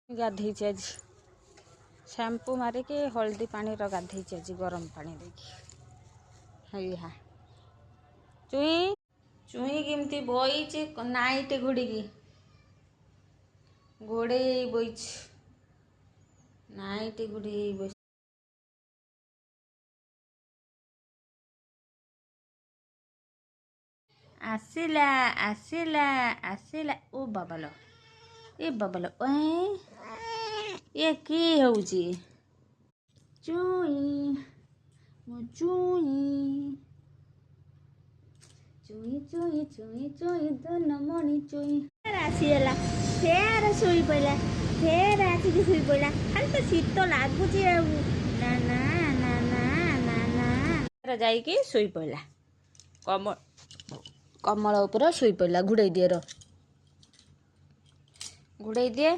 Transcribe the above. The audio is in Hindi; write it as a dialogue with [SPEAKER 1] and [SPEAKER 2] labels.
[SPEAKER 1] गाधे आज शैम्पू मारिकी हल्दी पानी गाधे आज गरम पानी देखी चुई चुई केमती बईचे नाइट घोड़िकी घोड़े बईच नाइट घोड़े बई आसिला आसिला आसिला ओ बाबालो ए बाबालो ये की होउची चुई मो चुई चुई चुई चुई चुई धनमणि चुई आसीगला फेर शोई पड़ा फेर आसिक शोई पड़ा खाली तो शीत लगुच ना ना ना ना ना ना जाइकी शोई पड़ा कमल कमल ऊपर शोई पड़ा घुड़ाई दिए घुड़ाई दिए